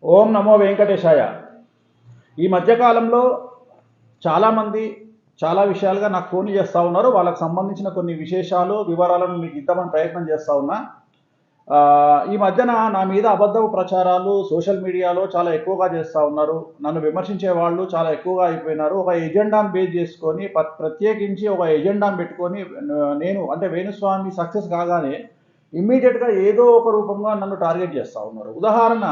ఓం నమో వెంకటేశాయ. ఈ మధ్యకాలంలో చాలామంది చాలా విషయాలుగా నాకు ఫోన్లు చేస్తూ ఉన్నారు. వాళ్ళకు సంబంధించిన కొన్ని విశేషాలు, వివరాలను మీకు ఇద్దామని ప్రయత్నం చేస్తూ ఉన్నా. ఈ మధ్యన నా మీద అబద్ధపు ప్రచారాలు సోషల్ మీడియాలో చాలా ఎక్కువగా చేస్తూ ఉన్నారు. నన్ను విమర్శించే వాళ్ళు చాలా ఎక్కువగా అయిపోయినారు. ఒక ఎజెండాను బేస్ చేసుకొని ప్రత్యేకించి ఒక ఎజెండాను పెట్టుకొని నేను అంటే వేణుస్వామి సక్సెస్ కాగానే ఇమ్మీడియట్గా ఏదో ఒక రూపంగా నన్ను టార్గెట్ చేస్తూ ఉన్నారు. ఉదాహరణ,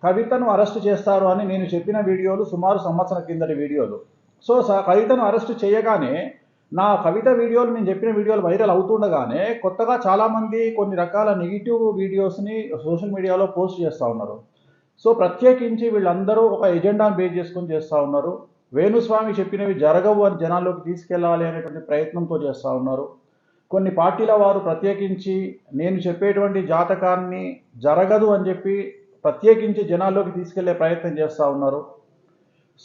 కవితను అరెస్ట్ చేస్తారు అని నేను చెప్పిన వీడియోలు సుమారు సంవత్సరం కిందటి వీడియోలు. సో కవితను అరెస్ట్ చేయగానే నా కవిత వీడియోలు, నేను చెప్పిన వీడియోలు వైరల్ అవుతుండగానే కొత్తగా చాలామంది కొన్ని రకాల నెగిటివ్ వీడియోస్ని సోషల్ మీడియాలో పోస్ట్ చేస్తూ ఉన్నారు. సో ప్రత్యేకించి వీళ్ళందరూ ఒక ఎజెండాను బేస్ చేసుకొని చేస్తూ ఉన్నారు. వేణుస్వామి చెప్పినవి జరగవు అని జనాల్లోకి తీసుకెళ్ళాలి అనేటువంటి ప్రయత్నంతో చేస్తూ ఉన్నారు. కొన్ని పార్టీల వారు ప్రత్యేకించి నేను చెప్పేటువంటి జాతకాన్ని జరగదు అని చెప్పి ప్రత్యేకించి జనాల్లోకి తీసుకెళ్లే ప్రయత్నం చేస్తూ ఉన్నారు.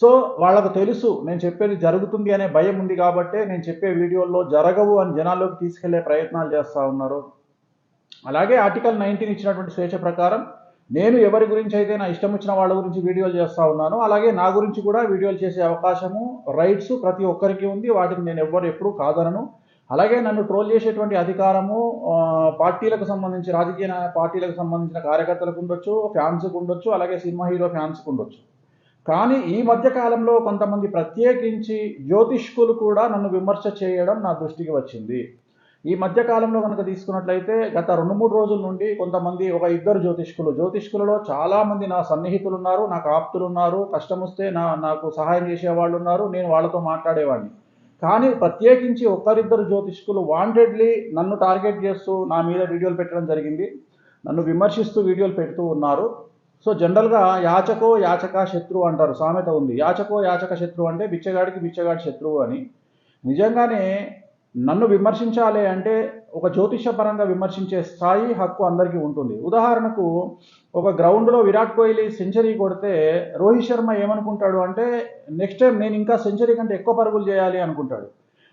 సో వాళ్ళకు తెలుసు నేను చెప్పేది జరుగుతుంది అనే భయం ఉంది కాబట్టే నేను చెప్పే వీడియోల్లో జరగవు అని జనాల్లోకి తీసుకెళ్లే ప్రయత్నాలు చేస్తూ ఉన్నారు. అలాగే ఆర్టికల్ 19 ఇచ్చినటువంటి స్వేచ్ఛ ప్రకారం నేను ఎవరి గురించి అయితే నా ఇష్టం వచ్చిన వాళ్ళ గురించి వీడియోలు చేస్తూ ఉన్నాను, అలాగే నా గురించి కూడా వీడియోలు చేసే అవకాశము, రైట్స్ ప్రతి ఒక్కరికి ఉంది. వాటిని నేను ఎప్పుడూ కాదనను. అలాగే నన్ను ట్రోల్ చేసేటువంటి అధికారము పార్టీలకు సంబంధించి, రాజకీయ పార్టీలకు సంబంధించిన కార్యకర్తలకు ఉండొచ్చు, ఫ్యాన్స్కు ఉండొచ్చు, అలాగే సినిమా హీరో ఫ్యాన్స్కు ఉండొచ్చు. కానీ ఈ మధ్య కాలంలో కొంతమంది ప్రత్యేకించి జ్యోతిష్కులు కూడా నన్ను విమర్శ చేయడం నా దృష్టికి వచ్చింది. ఈ మధ్య కాలంలో కనుక తీసుకున్నట్లయితే గత 2-3 రోజుల నుండి కొంతమంది, ఒక ఇద్దరు జ్యోతిష్కులలో చాలామంది నా సన్నిహితులు ఉన్నారు, నాకు ఆప్తులు ఉన్నారు, కష్టం వస్తే నాకు సహాయం చేసేవాళ్ళు ఉన్నారు, నేను వాళ్ళతో మాట్లాడేవాడిని. కానీ ప్రత్యేకించి ఒకరిద్దరు జ్యోతిష్కులు వాంటెడ్లీ నన్ను టార్గెట్ చేస్తూ నా మీద వీడియోలు పెట్టడం జరిగింది. నన్ను విమర్శిస్తూ వీడియోలు పెడుతూ ఉన్నారు. సో జనరల్గా యాచకో యాచక శత్రువు అంటారు, సామెత ఉంది. యాచకో యాచక శత్రువు అంటే బిచ్చగాడికి బిచ్చగాడి శత్రువు అని. నిజంగానే నన్ను విమర్శించాలి అంటే ఒక జ్యోతిషపరంగా విమర్శించే స్థాయి, హక్కు అందరికీ ఉంటుంది. ఉదాహరణకు, ఒక గ్రౌండ్లో విరాట్ కోహ్లీ సెంచరీ కొడితే రోహిత్ శర్మ ఏమనుకుంటాడు అంటే నెక్స్ట్ టైం నేను ఇంకా సెంచరీ కంటే ఎక్కువ పరుగులు చేయాలి అనుకుంటాడు.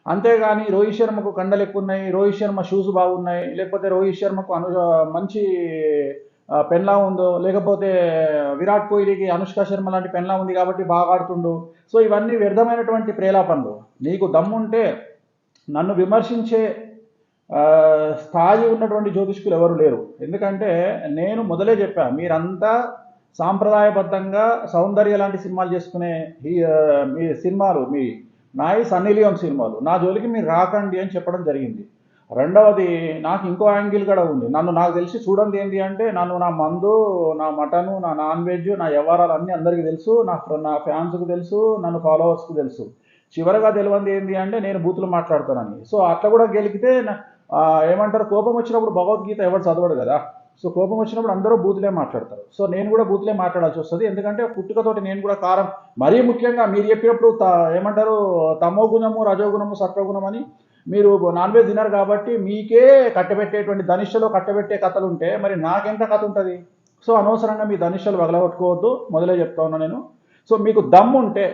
అంతేగాని రోహిత్ శర్మకు కండలు ఎక్కువ ఉన్నాయి, రోహిత్ శర్మ షూస్ బాగున్నాయి, లేకపోతే రోహిత్ శర్మకు మంచి పెన్లా ఉందో, లేకపోతే విరాట్ కోహ్లీకి అనుష్క శర్మ లాంటి పెన్లా ఉంది కాబట్టి బాగా ఆడుతుండు. సో ఇవన్నీ వ్యర్థమైనటువంటి ప్రేలాపనలు. నీకు దమ్ముంటే నన్ను విమర్శించే స్థాయి ఉన్నటువంటి జ్యోతిష్కులు ఎవరు లేరు. ఎందుకంటే నేను మొదలే చెప్పా, మీరంతా సాంప్రదాయబద్ధంగా సౌందర్య లాంటి సినిమాలు చేసుకునే మీ సినిమాలు, మీ నాయి సన్నీ లియోన్ సినిమాలు, నా జోలికి మీరు రాకండి అని చెప్పడం జరిగింది. రెండవది, నాకు ఇంకో యాంగిల్ కూడా ఉంది. నాకు తెలిసి చూడండి ఏంటి అంటే, నా మందు, నా మటను, నా నాన్ వెజ్, నా వ్యవహారాలు అన్నీ అందరికీ తెలుసు, నా ఫ్యాన్స్కు తెలుసు, నన్ను ఫాలోవర్స్కు తెలుసు. చివరగా తెలియంది ఏంటి అంటే నేను బూతులు మాట్లాడతానని. సో అట్లా కూడా గెలికితే ఏమంటారు, కోపం వచ్చినప్పుడు భగవద్గీత ఎవరు చదవడు కదా. సో కోపం వచ్చినప్పుడు అందరూ బూతులే మాట్లాడతారు. సో నేను కూడా బూతులే మాట్లాడాల్సి వస్తుంది. ఎందుకంటే పుట్టుకతోటి నేను కూడా కారం, మరీ ముఖ్యంగా మీరు చెప్పినప్పుడు ఏమంటారు, తమో గుణము, రజోగుణము, సత్వగుణం అని మీరు నాన్ వెజ్ తినరు కాబట్టి మీకే కట్టబెట్టేటువంటి ధనిష్టలో కట్టబెట్టే కథలు ఉంటే మరి నాకెంత కథ ఉంటుంది. సో అనవసరంగా మీ ధనిష్టలు వగలగొట్టుకోవద్దు, మొదలే చెప్తా ఉన్నా నేను. సో మీకు దమ్ము ఉంటే,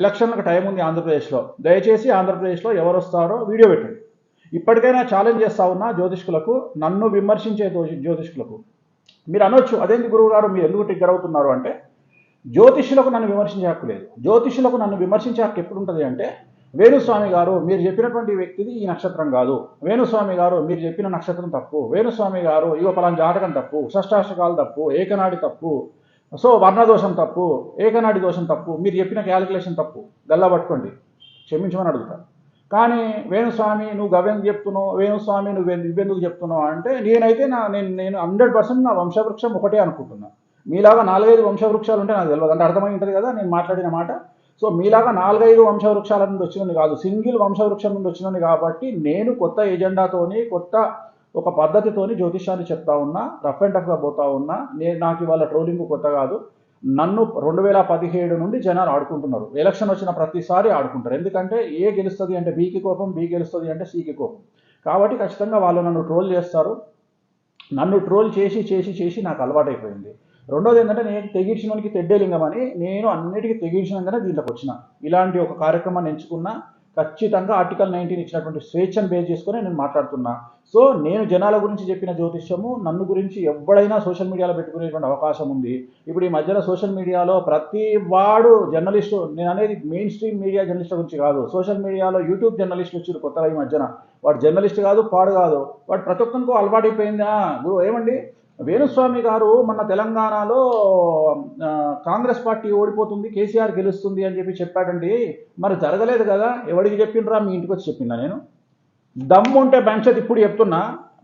ఎలక్షన్లకు టైం ఉంది ఆంధ్రప్రదేశ్లో, దయచేసి ఆంధ్రప్రదేశ్లో ఎవరు వస్తారో వీడియో పెట్టండి. ఇప్పటికైనా ఛాలెంజ్ చేస్తా ఉన్నా జ్యోతిష్కులకు, నన్ను విమర్శించే జ్యోతిష్కులకు. మీరు అనొచ్చు, అదేంటి గురువు గారు మీరు ఎందుకు ట్రిగ్గర్ అవుతున్నారు అంటే, జ్యోతిష్యులకు నన్ను విమర్శించే హక్కు లేదు. జ్యోతిష్యులకు నన్ను విమర్శించే హక్కు ఎప్పుడు ఉంటుంది అంటే, వేణుస్వామి గారు మీరు చెప్పినటువంటి వ్యక్తిది ఈ నక్షత్రం కాదు, వేణుస్వామి గారు మీరు చెప్పిన నక్షత్రం తప్పు, వేణుస్వామి గారు ఇగో పలానా జాతకం తప్పు, షష్టాష్టకాలు తప్పు, ఏకనాడి తప్పు, సో వర్ణదోషం తప్పు, ఏకనాడి దోషం తప్పు, మీరు చెప్పిన క్యాలిక్యులేషన్ తప్పు, గల్లా పట్టుకోండి, క్షమించమని అడుగుతాను. కానీ వేణుస్వామి నువ్వు గవ్వెందుకు చెప్తున్నావు, వేణుస్వామి నువ్వెందుకు చెప్తున్నావు అంటే, నేనైతే నేను 100% నా వంశవృక్షం ఒకటే అనుకుంటున్నా. మీలాగా 4-5 వంశవృక్షాలు ఉంటే నాకు తెలియదు, అంటే అర్థమై ఉంటుంది కదా నేను మాట్లాడిన మాట. సో మీలాగా 4-5 వంశవృక్షాల నుండి వచ్చినది కాదు, సింగిల్ వంశవృక్షం నుండి వచ్చినది కాబట్టి నేను కొత్త ఎజెండాతోని, కొత్త ఒక పద్ధతితోని జ్యోతిష్యాన్ని చెప్తా ఉన్నా, రఫ్ అండ్ టఫ్గా పోతా ఉన్నా. నాకు ఇవాళ ట్రోలింగ్ కొత్త కాదు. నన్ను 2017 నుండి జనాలు ఆడుకుంటున్నారు. ఎలక్షన్ వచ్చిన ప్రతిసారి ఆడుకుంటారు. ఎందుకంటే ఏ గెలుస్తుంది అంటే బీకి కోపం, బీ గెలుస్తుంది అంటే సీకి కోపం. కాబట్టి ఖచ్చితంగా వాళ్ళు నన్ను ట్రోల్ చేస్తారు. నన్ను ట్రోల్ చేసి చేసి చేసి నాకు అలవాటైపోయింది. రెండోది ఏంటంటే, నేను తెగించినోనికి తెడ్డే లింగం అని, నేను అన్నిటికీ తెగించినాకనే దీంట్లోకి వచ్చిన. ఇలాంటి ఒక కార్యక్రమాన్ని ఎంచుకున్నా. ఖచ్చితంగా ఆర్టికల్ 19 ఇచ్చినటువంటి స్వేచ్ఛను బేస్ చేసుకొని నేను మాట్లాడుతున్నా. సో నేను జనాల గురించి చెప్పిన జ్యోతిష్యము, నన్ను గురించి ఎవడైనా సోషల్ మీడియాలో పెట్టుకునేటువంటి అవకాశం ఉంది. ఇప్పుడు ఈ మధ్యన సోషల్ మీడియాలో ప్రతి వాడు జర్నలిస్టు, నేను అనేది మెయిన్ స్ట్రీమ్ మీడియా జర్నలిస్టు గురించి కాదు, సోషల్ మీడియాలో యూట్యూబ్ జర్నలిస్టులు వచ్చారు కొత్తగా ఈ మధ్యన. వాడు జర్నలిస్ట్ కాదు, పాడు కాదు, వాడు ప్రతి ఒక్కరికో అలవాటైపోయిందా. ఏమండి, వేణుస్వామి గారు మొన్న తెలంగాణలో కాంగ్రెస్ పార్టీ ఓడిపోతుంది, కేసీఆర్ గెలుస్తుంది అని చెప్పి చెప్పాడండి. మరి జరగలేదు కదా, ఎవరికి చెప్పిండ్రా? మీ ఇంటికి వచ్చి చెప్పిందా నేను? దమ్ము ఉంటే భవిష్యత్ ఇప్పుడు చెప్తున్నా,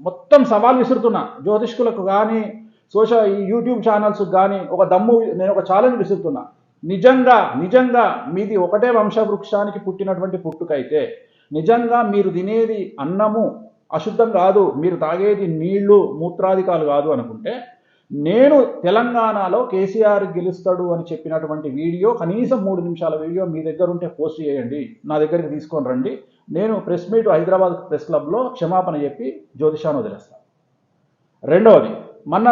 మొత్తం సవాల్ విసురుతున్నా జ్యోతిష్కులకు కానీ ఈ యూట్యూబ్ ఛానల్స్ కానీ ఒక దమ్ము, నేను ఒక ఛాలెంజ్ విసురుతున్నా. నిజంగా మీది ఒకటే వంశవృక్షానికి పుట్టినటువంటి పుట్టుకైతే, నిజంగా మీరు తినేది అన్నము అశుద్ధం కాదు, మీరు తాగేది నీళ్లు మూత్రాధికాలు కాదు అనుకుంటే, నేను తెలంగాణలో కేసీఆర్ గెలుస్తాడు అని చెప్పినటువంటి వీడియో, కనీసం 3 నిమిషాల వీడియో మీ దగ్గర ఉంటే పోస్ట్ చేయండి, నా దగ్గరికి తీసుకొని రండి. నేను ప్రెస్ మీట్ హైదరాబాద్ ప్రెస్ క్లబ్లో క్షమాపణ చెప్పి జ్యోతిషాన్ని వదిలేస్తాను. రెండవది, మొన్న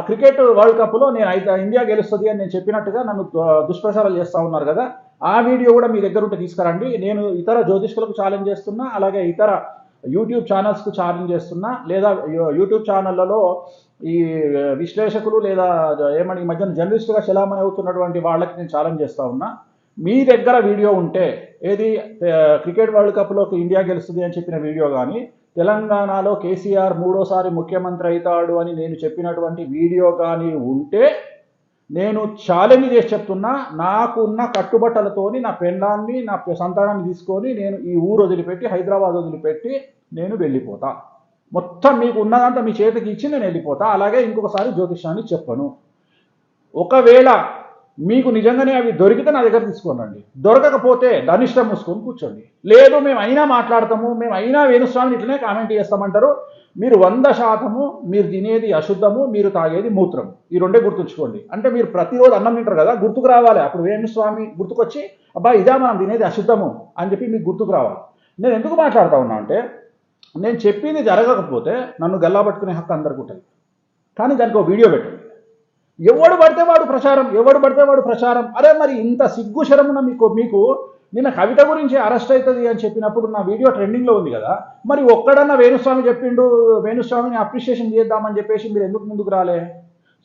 క్రికెట్ వరల్డ్ కప్లో నేను ఇండియా గెలుస్తుంది అని నేను చెప్పినట్టుగా నన్ను దుష్ప్రచారాలు చేస్తూ ఉన్నారు కదా, ఆ వీడియో కూడా మీ దగ్గర ఉంటే తీసుకురండి. నేను ఇతర జ్యోతిష్కులకు ఛాలెంజ్ చేస్తున్నా, అలాగే ఇతర యూట్యూబ్ ఛానల్స్కు ఛాలెంజ్ చేస్తున్నా, లేదా యూట్యూబ్ ఛానళ్లలో ఈ విశ్లేషకులు లేదా ఏమని ఈ మధ్యన జర్నలిస్టుగా చలామణి అవుతున్నటువంటి వాళ్ళకి నేను ఛాలెంజ్ చేస్తూ ఉన్నా. మీ దగ్గర వీడియో ఉంటే, ఏది క్రికెట్ వరల్డ్ కప్లోకి ఇండియా గెలుస్తుంది అని చెప్పిన వీడియో కానీ, తెలంగాణలో కేసీఆర్ 3వ సారి ముఖ్యమంత్రి అవుతాడు అని నేను చెప్పినటువంటి వీడియో కానీ ఉంటే, నేను ఛాలెంజ్ చేసి చెప్తున్నా, నాకున్న కట్టుబట్టలతోని నా పెండాన్ని, నా సంతానాన్ని తీసుకొని నేను ఈ ఊరు వదిలిపెట్టి, హైదరాబాద్ వదిలిపెట్టి నేను వెళ్ళిపోతా. మొత్తం మీకు ఉన్నదంతా మీ చేతికి ఇచ్చి నేను వెళ్ళిపోతా. అలాగే ఇంకొకసారి జ్యోతిష్యాన్ని చెప్పను. ఒకవేళ మీకు నిజంగానే అవి దొరికితే నా దగ్గర తీసుకోనండి, దొరకకపోతే దాని ఇష్టం మూసుకొని కూర్చోండి. లేదు మేము అయినా మాట్లాడతాము, మేము అయినా వేణుస్వామిని ఇట్లనే కామెంట్ చేస్తామంటారు. మీరు 100% మీరు తినేది అశుద్ధము, మీరు తాగేది మూత్రము, ఈ రెండే గుర్తుంచుకోండి. అంటే మీరు ప్రతిరోజు అన్నం తింటారు కదా, గుర్తుకు రావాలి. అప్పుడు వేణుస్వామి గుర్తుకొచ్చి, అబ్బా ఇదా మనం తినేది అశుద్ధము అని చెప్పి మీకు గుర్తుకు రావాలి. నేను ఎందుకు మాట్లాడుతూ ఉన్నా అంటే, నేను చెప్పింది జరగకపోతే నన్ను గల్లా పట్టుకునే హక్కు అందరికీ ఉంటుంది. కానీ దానికి ఒక వీడియో పెట్టండి. ఎవడు పడితే వాడు ప్రచారం. అరే మరి ఇంత సిగ్గు శరమున మీకు నిన్న కవిత గురించి అరెస్ట్ అవుతుంది అని చెప్పినప్పుడు నా వీడియో ట్రెండింగ్లో ఉంది కదా, మరి ఒక్కడన్నా వేణుస్వామి చెప్పిండు, వేణుస్వామిని అప్రిషియేషన్ చేద్దామని చెప్పేసి మీరు ఎందుకు ముందుకు రాలే?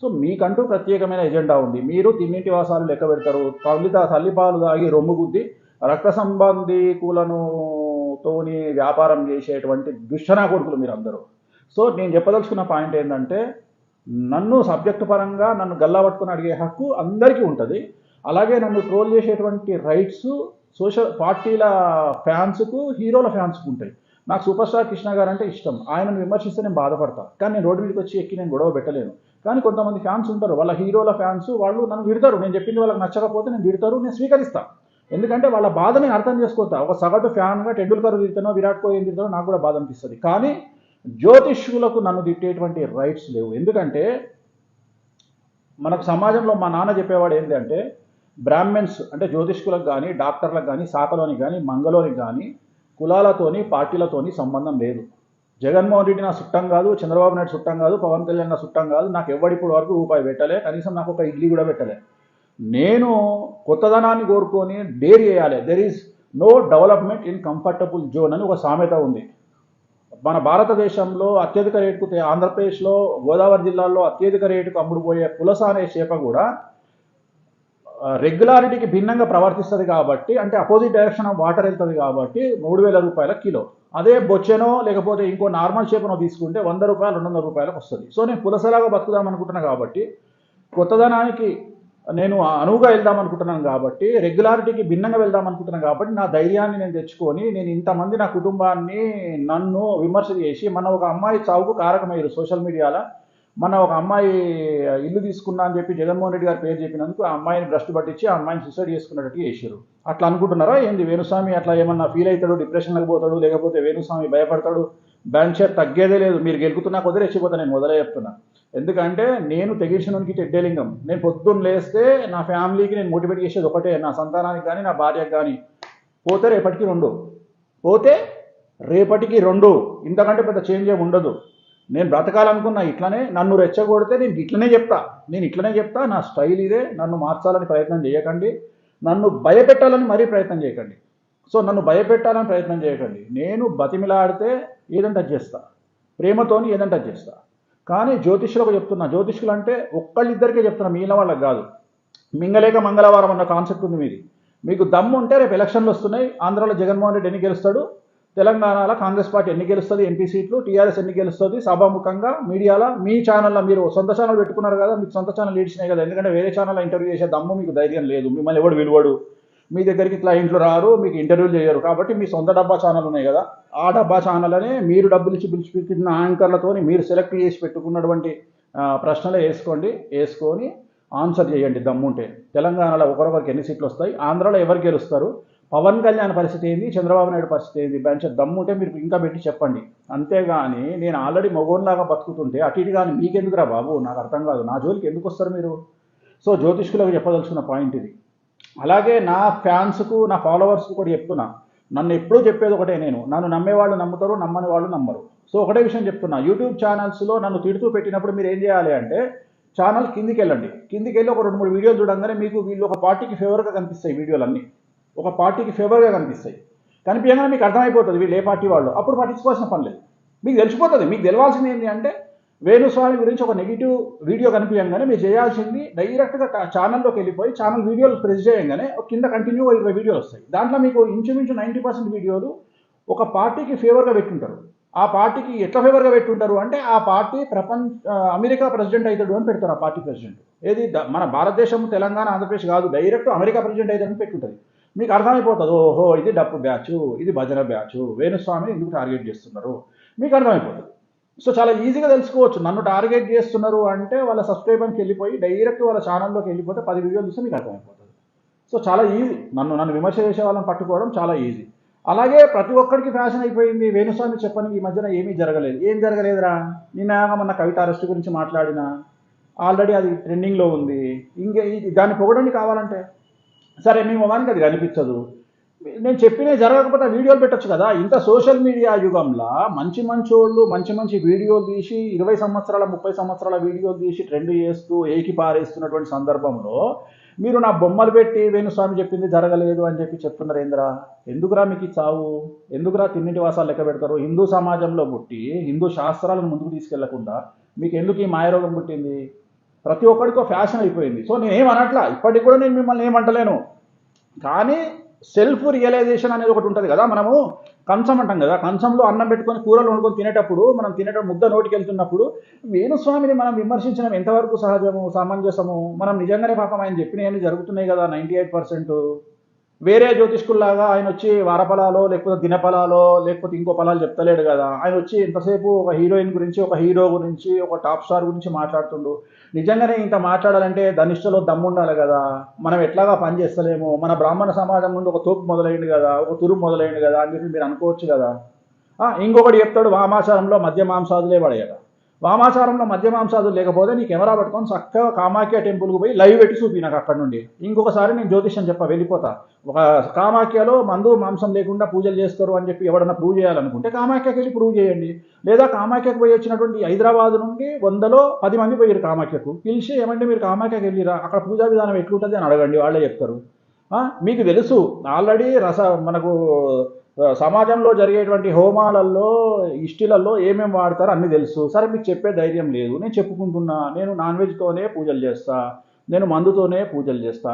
సో మీకంటూ ప్రత్యేకమైన ఎజెండా ఉంది. మీరు తిన్నింటి వాసాలు లెక్క పెడతారు, తల్లిపాలు తాగి రొమ్ము గుద్ది రక్త సంబంధీకులను తోని వ్యాపారం చేసేటువంటి దుష్టనా కొడుకులు మీరు అందరూ. సో నేను చెప్పదలుచుకున్న పాయింట్ ఏంటంటే, నన్ను సబ్జెక్టు పరంగా నన్ను గల్లా పట్టుకుని అడిగే హక్కు అందరికీ ఉంటుంది. అలాగే నన్ను ట్రోల్ చేసేటువంటి రైట్స్ పార్టీల ఫ్యాన్స్కు, హీరోల ఫ్యాన్స్కు ఉంటాయి. నాకు సూపర్ స్టార్ కృష్ణ గారు అంటే ఇష్టం, ఆయనను విమర్శిస్తే నేను బాధపడతాను, కానీ నేను రోడ్డు మీదకి వచ్చి ఎక్కి నేను గొడవ పెట్టలేను. కానీ కొంతమంది ఫ్యాన్స్ ఉంటారు, వాళ్ళ హీరోల ఫ్యాన్స్, వాళ్ళు నన్ను తిడతారు. నేను చెప్పింది వాళ్ళకి నచ్చకపోతే నేను తిడతారు, నేను స్వీకరిస్తాను. ఎందుకంటే వాళ్ళ బాధని అర్థం చేసుకోతా. ఒక సగటు ఫ్యాన్గా టెండూల్కర్ తిడతానో, విరాట్ కోహ్లీ తిడతానో నాకు కూడా బాధ అనిపిస్తుంది. కానీ జ్యోతిష్యులకు నన్ను తిట్టేటువంటి రైట్స్ లేవు. ఎందుకంటే మనకు సమాజంలో మా నాన్న చెప్పేవాడు ఏంటంటే, బ్రాహ్మణ్స్ అంటే జ్యోతిష్కులకు కానీ, డాక్టర్లకు కానీ, శాఖలోనికి కానీ, మంగళోనికి కానీ కులాలతోని పార్టీలతోని సంబంధం లేదు. జగన్మోహన్ రెడ్డి నా చుట్టం కాదు, చంద్రబాబు నాయుడు చుట్టం కాదు, పవన్ కళ్యాణ్ నా చుట్టం కాదు. నాకు ఎవడిప్పుడు వరకు రూపాయి పెట్టలే, కనీసం నాకు ఒక ఇడ్లీ కూడా పెట్టలే. నేను కొత్తదనాన్ని కోరుకొని డేర్ చేయాలి. There is no development in comfortable zone అని ఒక సామెత ఉంది. మన భారతదేశంలో అత్యధిక రేటుకు, ఆంధ్రప్రదేశ్లో గోదావరి జిల్లాలో అత్యధిక రేటుకు అమ్ముడుపోయే పులస అనే చేప కూడా రెగ్యులారిటీకి భిన్నంగా ప్రవర్తిస్తుంది కాబట్టి, అంటే అపోజిట్ డైరెక్షన్ ఆఫ్ వాటర్ వెళ్తుంది కాబట్టి 3,000 రూపాయల కిలో. అదే బొచ్చెనో లేకపోతే ఇంకో నార్మల్ చేపనో తీసుకుంటే 100 రూపాయలు 200 రూపాయలకు వస్తుంది. సో నేను పులసలాగా బతుకుదాం అనుకుంటున్నాను కాబట్టి, కొత్తదనానికి నేను అనువుగా వెళ్దాం అనుకుంటున్నాను కాబట్టి, రెగ్యులారిటీకి భిన్నంగా వెళ్దాం అనుకుంటున్నాను కాబట్టి, నా ధైర్యాన్ని నేను తెచ్చుకొని, నేను ఇంతమంది నా కుటుంబాన్ని నన్ను విమర్శ చేసి, మన ఒక అమ్మాయి చావుకు కారకమయ్యారు సోషల్ మీడియాలో. మన ఒక అమ్మాయి ఇల్లు తీసుకున్నా అని చెప్పి జగన్మోహన్ రెడ్డి గారి పేరు చెప్పినందుకు ఆ అమ్మాయిని భ్రష్టు పట్టించి ఆ అమ్మాయిని సూసైడ్ చేసుకున్నట్టు చేశారు. అట్లా అనుకుంటున్నారా ఏంది? వేణుస్వామి అట్లా ఏమన్నా ఫీల్ అవుతాడు, డిప్రెషన్లకు పోతాడు, లేకపోతే వేణుస్వామి భయపడతాడు, బ్యాన్ షేర్ తగ్గేదే లేదు. మీరు గెలుకుతున్నా కొద్దిగా రెచ్చిపోతా, నేను మొదలే చెప్తున్నా. ఎందుకంటే నేను తెగిసినోనికి తెడ్డేలింగం. నేను పొద్దున్న లేస్తే నా ఫ్యామిలీకి నేను మోటివేట్ చేసేది ఒకటే, నా సంతానానికి కానీ నా భార్యకు కానీ, పోతే రేపటికి 2, ఇంతకంటే పెద్ద చేంజ్ ఏమి ఉండదు. నేను బ్రతకాలనుకున్నా ఇట్లనే, నన్ను రెచ్చగొడితే నేను ఇట్లనే చెప్తా. నా స్టైల్ ఇదే. నన్ను మార్చాలని ప్రయత్నం చేయకండి, నన్ను భయపెట్టాలని మరీ ప్రయత్నం చేయకండి. సో నన్ను భయపెట్టాలని ప్రయత్నం చేయకండి. నేను బతిమిలాడితే ఏదంటే అది చేస్తా, ప్రేమతోని ఏదంటే అది చేస్తా. కానీ జ్యోతిష్యులకు చెప్తున్నా, జ్యోతిష్యులు అంటే ఒక్కళ్ళిద్దరికే చెప్తున్నా, మిగిలిన వాళ్ళకి కాదు. మింగలేక మంగళవారం అన్న కాన్సెప్ట్ ఉంది మీది. మీకు దమ్ము ఉంటే రేపు ఎలక్షన్లు వస్తున్నాయి. ఆంధ్రాలో జగన్మోహన్ రెడ్డి ఎన్ని గెలుస్తాడు, తెలంగాణలో కాంగ్రెస్ పార్టీ ఎన్ని గెలుస్తుంది, ఎంపీ సీట్లు, టీఆర్ఎస్ ఎన్ని గెలుస్తుంది, సభాముఖంగా మీడియాలో మీ ఛానల్లో మీరు సొంత ఛానల్ పెట్టుకున్నారు కదా, మీకు సొంత ఛానల్ లీడ్చినాయి కదా. ఎందుకంటే వేరే ఛానల్లో ఇంటర్వ్యూ చేసే దమ్ము మీకు ధైర్యం లేదు. మిమ్మల్ని ఎవడు విలువడు, మీ దగ్గరికి క్లయింట్లు రారు, మీకు ఇంటర్వ్యూలు చేయరు. కాబట్టి మీ సొంత డబ్బా ఛానల్ ఉన్నాయి కదా, ఆ డబ్బా ఛానల్ మీరు డబ్బులు ఇచ్చి పిలిచిపెట్టిన యాంకర్లతో మీరు సెలెక్ట్ చేసి పెట్టుకున్నటువంటి ప్రశ్నలే వేసుకొని ఆన్సర్ చేయండి దమ్ముంటే. తెలంగాణలో ఒకరొకరికి ఎన్ని సీట్లు వస్తాయి, ఆంధ్రాలో ఎవరు గెలుస్తారు, పవన్ కళ్యాణ్ పరిస్థితి ఏంది, చంద్రబాబు నాయుడు పరిస్థితి ఏంది, బెంచ్ దమ్ముంటే మీరు ఇంకా పెట్టి చెప్పండి. అంతేగాని నేను ఆల్రెడీ మగోన్లాగా బతుకుతుంటే అటు ఇటు కానీ మీకెందుకురా బాబు, నాకు అర్థం కాదు. నా జోలికి ఎందుకు వస్తారు మీరు? సో జ్యోతిష్కులకు చెప్పదలుచుకున్న పాయింట్ ఇది. అలాగే నా ఫ్యాన్స్కు, నా ఫాలోవర్స్కు కూడా చెప్తున్నా, నన్ను ఎప్పుడూ చెప్పేది ఒకటే, నన్ను నమ్మేవాళ్ళు నమ్ముతారు, నమ్మని వాళ్ళు నమ్మరు. సో ఒకటే విషయం చెప్తున్నా, యూట్యూబ్ ఛానల్స్లో నన్ను తిడుతూ పెట్టినప్పుడు మీరు ఏం చేయాలి అంటే, ఛానల్ కిందికి వెళ్ళండి. కిందికి వెళ్ళి ఒక 2-3 వీడియోలు చూడంగానే మీకు వీళ్ళు ఒక పార్టీకి ఫేవర్గా కనిపిస్తాయి. వీడియోలన్నీ ఒక పార్టీకి ఫేవర్గా కనిపిస్తాయి. కనిపించగానే మీకు అర్థమైపోతుంది వీళ్ళు ఏ పార్టీ వాళ్ళు. అప్పుడు పట్టించుకోవాల్సిన పని లేదు, మీకు తెలిసిపోతుంది. మీకు తెలవాల్సింది ఏంటి అంటే, వేణుస్వామి గురించి ఒక నెగిటివ్ వీడియో కనిపించగానే మీరు చేయాల్సింది డైరెక్ట్గా ఛానల్లోకి వెళ్ళిపోయి ఛానల్ వీడియోలు ప్రెస్ చేయగానే కింద కంటిన్యూ 20 వీడియోలు వస్తాయి. దాంట్లో మీకు ఇంచుమించు 90% వీడియోలు ఒక పార్టీకి ఫేవర్గా పెట్టుంటారు. ఆ పార్టీకి ఎట్లా ఫేవర్గా పెట్టుంటారు అంటే, ఆ పార్టీ అమెరికా ప్రెసిడెంట్ అవుతాడు అని పెడతారు. ఆ పార్టీ ప్రెసిడెంట్ ఏది మన భారతదేశం, తెలంగాణ, ఆంధ్రప్రదేశ్ కాదు, డైరెక్ట్ అమెరికా ప్రెసిడెంట్ అవుతాడని పెట్టుంటుంది. మీకు అర్థమైపోతుంది, ఓహో ఇది డప్పు బ్యాచ్, ఇది భజన బ్యాచ్, వేణుస్వామి ఎందుకు టార్గెట్ చేస్తున్నారు, మీకు అర్థమైపోతుంది. సో చాలా ఈజీగా తెలుసుకోవచ్చు. నన్ను టార్గెట్ చేస్తున్నారు అంటే వాళ్ళ సబ్స్క్రైబర్కి వెళ్ళిపోయి డైరెక్ట్ వాళ్ళ ఛానల్లోకి వెళ్ళిపోతే 10 వీడియోలు చూస్తే మీకు అర్థమైపోతుంది. సో చాలా ఈజీ, నన్ను విమర్శ చేసే వాళ్ళని పట్టుకోవడం చాలా ఈజీ. అలాగే ప్రతి ఒక్కరికి ఫ్యాషన్ అయిపోయింది, వేణుస్వామి చెప్పని ఈ మధ్యన ఏమీ జరగలేదు. ఏం జరగలేదురా, నిన్న మొన్న కవిత అరెస్ట్ గురించి మాట్లాడినా, ఆల్రెడీ అది ట్రెండింగ్లో ఉంది. దాన్ని పొగడండి కావాలంటే. సరే మీ మొహానికి అది కనిపించదు, నేను చెప్పినవి జరగకపోతే వీడియోలు పెట్టచ్చు కదా. ఇంత సోషల్ మీడియా యుగంలో మంచోళ్ళు మంచి వీడియోలు తీసి 20 సంవత్సరాల 30 సంవత్సరాల వీడియోలు తీసి ట్రెండ్ చేస్తూ ఏకి పారేస్తున్నటువంటి సందర్భంలో మీరు నా బొమ్మలు పెట్టి వేణుస్వామి చెప్పింది జరగలేదు అని చెప్తున్నారు ఏంద్రా? ఎందుకురా మీకు చావు? ఎందుకురా తిన్నింటి వాసాలు లెక్క పెడతారు? హిందూ సమాజంలో పుట్టి హిందూ శాస్త్రాలను ముందుకు తీసుకెళ్లకుండా మీకు ఎందుకు ఈ మాయరోగం పుట్టింది? ప్రతి ఒక్కడికో ఫ్యాషన్ అయిపోయింది. సో నేనేమనట్లా, ఇప్పటికి కూడా నేను మిమ్మల్ని ఏమంటలేను. కానీ సెల్ఫ్ రియలైజేషన్ అనేది ఒకటి ఉంటుంది కదా. మనము కంచం అంటాం కదా, కంచంలో అన్నం పెట్టుకొని కూరలు వండుకొని తినేటప్పుడు, మనం తినేటప్పుడు ముద్ద నోటికి వెళ్తున్నప్పుడు వేణుస్వామిని మనం విమర్శించడం ఎంతవరకు సహజము, సమంజసము? మనం నిజంగానే పాపం ఆయన చెప్పినవన్నీ జరుగుతున్నాయి కదా 98%. వేరే జ్యోతిష్కుల్లాగా ఆయన వచ్చి వారఫలాలో లేకపోతే దినఫలాలో లేకపోతే ఇంకో ఫలాలు చెప్తలేడు కదా. ఆయన వచ్చి ఎంతసేపు ఒక హీరోయిన్ గురించి, ఒక హీరో గురించి, ఒక టాప్ స్టార్ గురించి మాట్లాడుతుండు. నిజంగానే ఇంత మాట్లాడాలంటే ధనిష్టలో దమ్ము ఉండాలి కదా. మనం ఎట్లాగా పని చేస్తలేము, మన బ్రాహ్మణ సమాజం నుండి ఒక తోపు మొదలైంది కదా, ఒక తురుము మొదలైంది కదా అని చెప్పి మీరు అనుకోవచ్చు కదా. ఇంకొకటి చెప్తాడు, వామాచారంలో మధ్య మాంసాదులే పడేయట. వామాచారంలో మధ్య మాంసాదులు లేకపోతే నీ కెమెరా పట్టుకొని చక్కగా కామాఖ్య టెంపుల్కి పోయి లైవ్ పెట్టి చూపి నాకు అక్కడ నుండి. ఇంకొకసారి నేను జ్యోతిష్యం వెళ్ళిపోతా. ఒక కామాఖ్యలో మందు మాంసం లేకుండా పూజలు చేస్తారు అని చెప్పి ఎవడన్నా ప్రూవ్ చేయాలనుకుంటే కామాఖ్యకి వెళ్ళి ప్రూవ్ చేయండి. లేదా కామాఖ్యకు పోయి వచ్చినటువంటి హైదరాబాద్ నుండి 100లో 10 మంది పోయారు కామాఖ్యకు. పిలిచి ఏమంటే మీరు కామాఖ్యకి వెళ్ళిరా, అక్కడ పూజా విధానం ఎట్లుంటుంది అని అడగండి, వాళ్ళే చెప్తారు. మీకు తెలుసు ఆల్రెడీ మనకు సమాజంలో జరిగేటువంటి హోమాలలో, ఇష్టిలలో ఏమేమి వాడతారో అన్నీ తెలుసు. సరే మీకు చెప్పే ధైర్యం లేదు, నేను చెప్పుకుంటున్నా. నేను నాన్ వెజ్తోనే పూజలు చేస్తా, నేను మందుతోనే పూజలు చేస్తా.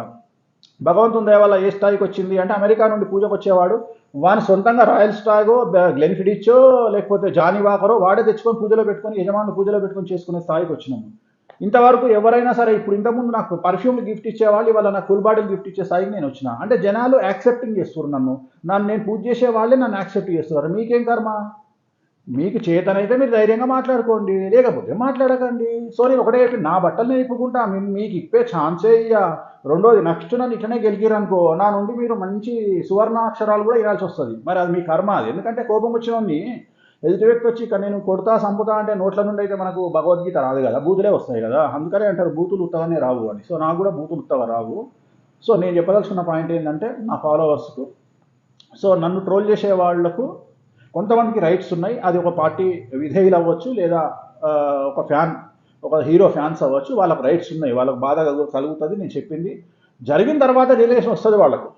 భగవంతుని దయ వల్ల ఏ స్థాయికి వచ్చింది అంటే, అమెరికా నుండి పూజకు వచ్చేవాడు వాని సొంతంగా రాయల్ స్టాగో, గ్లెన్ఫిడిచ్చో లేకపోతే జానీ వాకరో వాడే తెచ్చుకొని పూజలో పెట్టుకొని, యజమానులు పూజలో పెట్టుకొని చేసుకునే స్థాయికి వచ్చినాము. ఇంతవరకు ఎవరైనా సరే, ఇప్పుడు ఇంతకుముందు నాకు పర్ఫ్యూమ్లు గిఫ్ట్ ఇచ్చేవాళ్ళు ఇవాళ నాకు ఫుల్ బాటిల్ గిఫ్ట్ ఇచ్చే స్థాయికి నేను వచ్చిన. అంటే జనాలు యాక్సెప్టింగ్ చేస్తున్నారు నేను పూజ చేసే వాళ్ళే నన్ను యాక్సెప్ట్ చేస్తున్నారు. మీకేం కర్మ? మీకు చేతనైతే మీరు ధైర్యంగా మాట్లాడుకోండి, లేకపోతే మాట్లాడకండి. సో నేను ఒకటే నా బట్టలు నేను ఇప్పుకుంటా, మీకు ఇప్పే ఛాన్సే ఇయ్య. రెండోది, నెక్స్ట్ నన్ను ఇట్లనే గెలికిరనుకో, నా నుండి మీరు మంచి సువర్ణాక్షరాలు కూడా ఇవ్వాల్సి వస్తుంది. మరి అది మీ కర్మ. అది ఎందుకంటే కోపం వచ్చినోని ఎదుటి వ్యక్తి వచ్చి ఇక్కడ నేను కొడతా సంపుతా అంటే నోట్ల నుండి అయితే మనకు భగవద్గీత రాదు కదా, బూతులే వస్తాయి కదా. అందుకనే అంటారు బూతులు ఉత్తగానే రావు అని. సో నాకు కూడా బూతులు ఉత్తగా రావు. సో నేను చెప్పదలుచుకున్న పాయింట్ ఏంటంటే, నా ఫాలోవర్స్కు, సో నన్ను ట్రోల్ చేసే వాళ్లకు కొంతమందికి రైట్స్ ఉన్నాయి. అది ఒక పార్టీ విధేయులు అవ్వచ్చు, లేదా ఒక హీరో ఫ్యాన్స్ అవ్వచ్చు. వాళ్ళకి రైట్స్ ఉన్నాయి, వాళ్ళకి బాధ కలుగుతుంది. నేను చెప్పింది జరిగిన తర్వాత రిలేషన్ వస్తుంది వాళ్ళకు.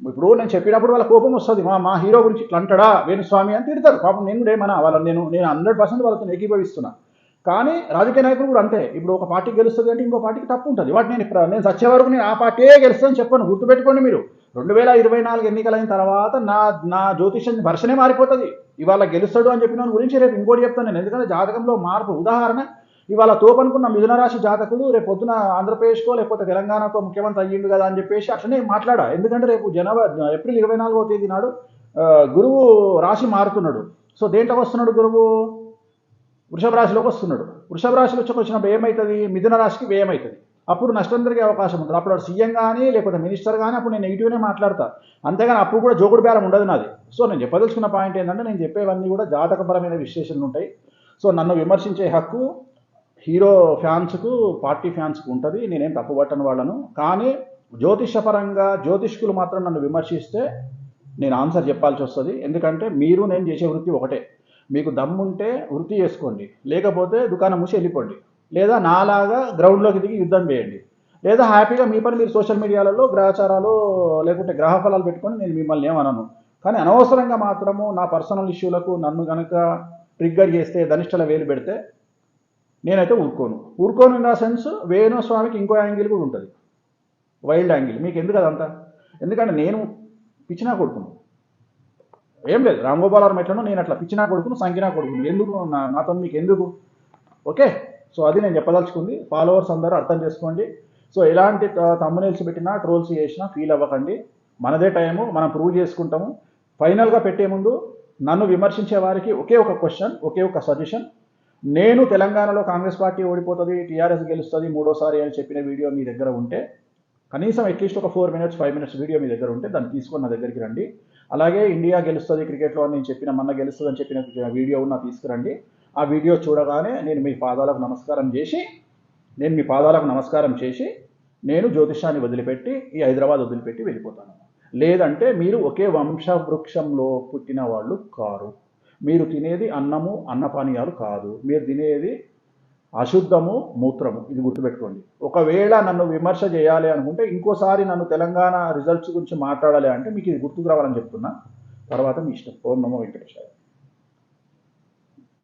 ఇప్పుడు నేను చెప్పినప్పుడు వాళ్ళ కోపం వస్తుంది, మా హీరో గురించి ఇట్లా అంటాడా వేణుస్వామి అని తిడతారు. పాపం నేను కూడా ఏమన్నా వాళ్ళని నేను 100% వాళ్ళతో ఏకీభవిస్తున్నా. కానీ రాజకీయ నాయకులు కూడా అంతే. ఇప్పుడు ఒక పార్టీ గెలుస్తుంది అంటే ఇంకో పార్టీకి తప్పు ఉంటుంది. వాటి నేను వచ్చే వరకు నేను ఆ పార్టీయే గెలుస్తుందని చెప్పాను. గుర్తుపెట్టుకోండి మీరు. 2024 ఎన్నికలైన తర్వాత నా జ్యోతిషం వర్షనే మారిపోతుంది. ఇవాళ గెలుస్తాడు అని చెప్పిన గురించి రేపు ఇంకోటి చెప్తాను నేను. ఎందుకంటే జాతకంలో మార్పు. ఉదాహరణ, ఇవాళ తోపనుకున్న మిథున రాశి జాతకుడు రేపు పొద్దున ఆంధ్రప్రదేశ్కో లేకపోతే తెలంగాణకో ముఖ్యమంత్రి అయ్యిండు కదా అని చెప్పేసి అట్లనే మాట్లాడా. ఎందుకంటే రేపు ఏప్రిల్ 24వ తేదీ నాడు గురువు రాశి మారుతున్నాడు. సో దేంట్లోకి వస్తున్నాడు గురువు? వృషభ రాశిలోకి వస్తున్నాడు. వృషభ రాశిలో వచ్చినప్పుడు ఏమవుతుంది? మిథున రాశికి వ్యయమవుతుంది. అప్పుడు నష్టం జరిగే అవకాశం ఉంటుంది. అప్పుడు సీఎం కానీ లేకపోతే మినిస్టర్ కానీ అప్పుడు నేను నెగిటివ్నే మాట్లాడతా. అంతేగాని అప్పుడు కూడా జోకుడు బేరం ఉండదు నాది. సో నేను చెప్పదలుచుకున్న పాయింట్ ఏంటంటే, నేను చెప్పేవన్నీ కూడా జాతకపరమైన విశ్లేషణలు ఉంటాయి. సో నన్ను విమర్శించే హక్కు హీరో ఫ్యాన్స్కు, పార్టీ ఫ్యాన్స్కు ఉంటుంది. నేనేం తప్పుపట్టను వాళ్ళను. కానీ జ్యోతిషపరంగా జ్యోతిష్కులు మాత్రం నన్ను విమర్శిస్తే నేను ఆన్సర్ చెప్పాల్సి వస్తుంది. ఎందుకంటే నేను చేసే వృత్తి ఒకటే. మీకు దమ్ముంటే వృత్తి చేసుకోండి, లేకపోతే దుకాణం మూసి వెళ్ళిపోండి, లేదా నాలాగా గ్రౌండ్లోకి దిగి యుద్ధం చేయండి, లేదా హ్యాపీగా మీ పని మీరు సోషల్ మీడియాలలో గ్రహచారాలు లేకుంటే గ్రహ ఫలాలు పెట్టుకొని నేను మిమ్మల్ని ఏమనను. కానీ అనవసరంగా మాత్రము నా పర్సనల్ ఇష్యూలకు నన్ను కనుక ట్రిగ్గర్ చేస్తే, ధనిష్టల వేలు పెడితే నేనైతే ఊరుకోను ఇన్ ద సెన్స్ వేణుస్వామికి ఇంకో యాంగిల్ కూడా ఉంటుంది, వైల్డ్ యాంగిల్. మీకు ఎందుకు అదంతా? ఎందుకంటే నేను పిచ్చినా కొడుకును, ఏం లేదు. రామ్ గోపాలవరం ఎట్లనో నేను అట్లా పిచ్చినా కొడుకును, సంకినా కొడుకును. ఎందుకు నాతో మీకు ఎందుకు? ఓకే, సో అది నేను చెప్పదలుచుకుంది. ఫాలోవర్స్ అందరూ అర్థం చేసుకోండి. సో ఎలాంటి తమ్మునేల్స్ పెట్టినా, ట్రోల్స్ చేసినా ఫీల్ అవ్వకండి. మనదే టైము, మనం ప్రూవ్ చేసుకుంటాము. ఫైనల్గా పెట్టే ముందు నన్ను విమర్శించే వారికి ఒకే ఒక క్వశ్చన్, ఒకే ఒక సజెషన్. నేను తెలంగాణలో కాంగ్రెస్ పార్టీ ఓడిపోతుంది, టీఆర్ఎస్ గెలుస్తుంది మూడోసారి అని చెప్పిన వీడియో మీ దగ్గర ఉంటే, కనీసం అట్లీస్ట్ ఒక 4 minutes 5 minutes వీడియో మీ దగ్గర ఉంటే దాన్ని తీసుకొని నా దగ్గరికి రండి. అలాగే ఇండియా గెలుస్తుంది క్రికెట్లో అని నేను చెప్పిన, మొన్న గెలుస్తుంది అని చెప్పిన వీడియో ఉన్న తీసుకురండి. ఆ వీడియో చూడగానే నేను మీ పాదాలకు నమస్కారం చేసి నేను జ్యోతిషాన్ని వదిలిపెట్టి ఈ హైదరాబాద్ వదిలిపెట్టి వెళ్ళిపోతాను. లేదంటే మీరు ఒకే వంశవృక్షంలో పుట్టిన వాళ్ళు కారు. మీరు తినేది అన్నము, అన్నపానీయాలు కాదు. మీరు తినేది అశుద్ధము, మూత్రము. ఇది గుర్తుపెట్టుకోండి. ఒకవేళ నన్ను విమర్శ చేయాలి అనుకుంటే, ఇంకోసారి నన్ను తెలంగాణ రిజల్ట్స్ గురించి మాట్లాడాలి అంటే మీకు ఇది గుర్తుకు రావాలని చెప్తున్నా. తర్వాత మీ ఇష్టం. ఓం నమో వెంకటేశాయ.